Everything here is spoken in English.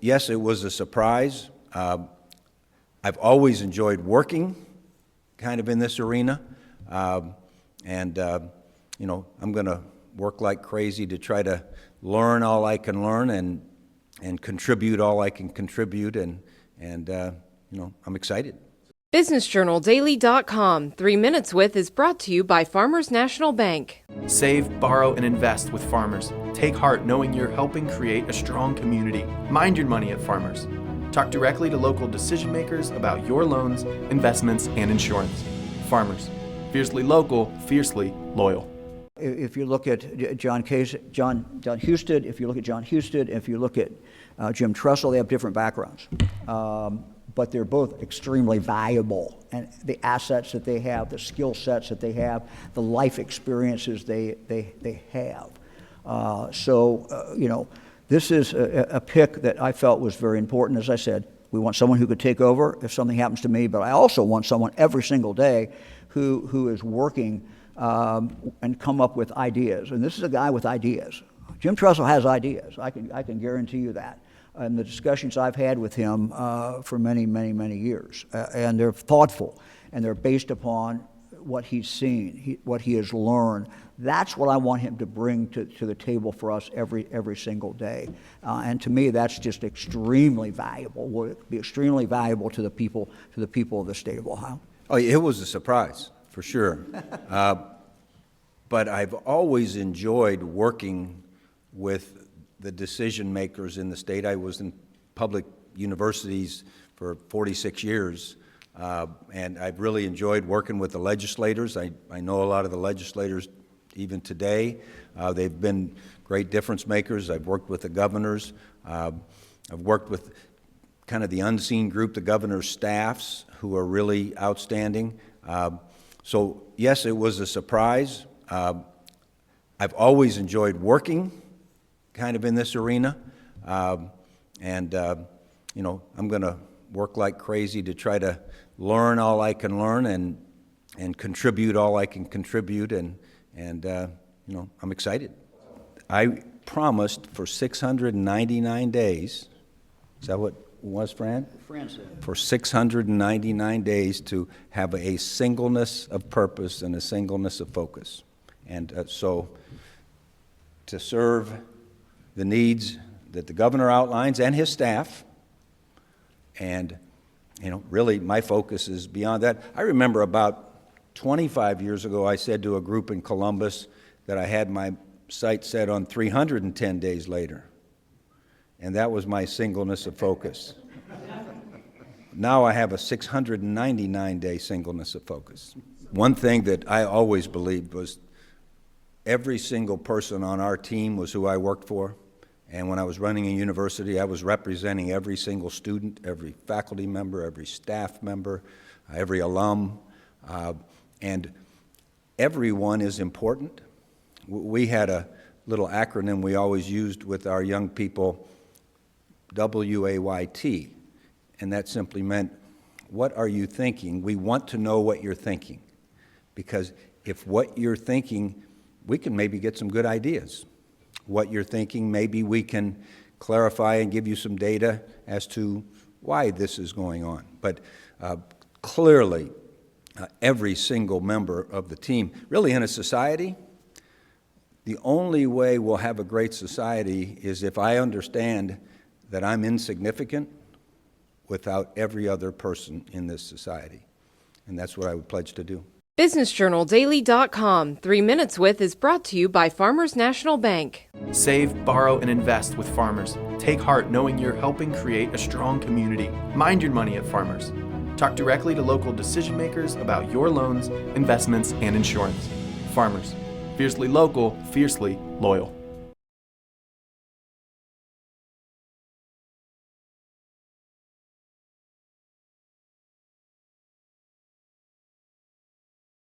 yes, it was a surprise. I've always enjoyed working kind of in this arena. You know, I'm going to work like crazy to try to learn all I can learn and contribute all I can contribute, and you know, I'm excited. BusinessJournalDaily.com 3 Minutes With is brought to you by Farmers National Bank. Save, borrow, and invest with Farmers. Take heart knowing you're helping create a strong community. Mind your money at Farmers. Talk directly to local decision makers about your loans, investments, and insurance. Farmers. Fiercely local, fiercely loyal. If you look at Jon Husted, if you look at Jon Husted, if you look at Jim Tressel, they have different backgrounds. But they're both extremely valuable, and the assets that they have, the skill sets that they have, the life experiences they have. You know, this is a pick that I felt was very important. As I said, we want someone who could take over if something happens to me, but I also want someone every single day who is working and come up with ideas. And this is a guy with ideas. Jim Tressel has ideas. I can guarantee you that. And the discussions I've had with him for many years, and they're thoughtful, and they're based upon what he's seen, what he has learned. That's what I want him to bring to the table for us every single day. And to me, that's just extremely valuable. Will be extremely valuable to the people of the state of Ohio. Oh, it was a surprise, for sure. But I've always enjoyed working with the decision makers in the state. I was in public universities for 46 years, and I've really enjoyed working with the legislators. I know a lot of the legislators even today. They've been great difference makers. I've worked with the governors. I've worked with kind of the unseen group, the governor's staffs, who are really outstanding. So yes, it was a surprise. I've always enjoyed working kind of in this arena, you know, I'm going to work like crazy to try to learn all I can learn and contribute all I can contribute, and you know, I'm excited. I promised for 699 days. Is that what it was, Fran? Fran said. For 699 days to have a singleness of purpose and a singleness of focus, and so to serve the needs that the governor outlines and his staff. And, you know, really my focus is beyond that. I remember about 25 years ago, I said to a group in Columbus that I had my sight set on 310 days later. And that was my singleness of focus. Now I have a 699-day singleness of focus. One thing that I always believed was every single person on our team was who I worked for. And when I was running a university, I was representing every single student, every faculty member, every staff member, every alum, and everyone is important. We had a little acronym we always used with our young people, WAYT, and that simply meant, what are you thinking? We want to know what you're thinking, because if what you're thinking, we can maybe get some good ideas. What you're thinking, maybe we can clarify and give you some data as to why this is going on. But clearly, every single member of the team, really in a society, the only way we'll have a great society is if I understand that I'm insignificant without every other person in this society. And that's what I would pledge to do. BusinessJournalDaily.com 3 Minutes With is brought to you by Farmers National Bank. Save, borrow, and invest with Farmers. Take heart knowing you're helping create a strong community. Mind your money at Farmers. Talk directly to local decision makers about your loans, investments, and insurance. Farmers. Fiercely local, fiercely loyal.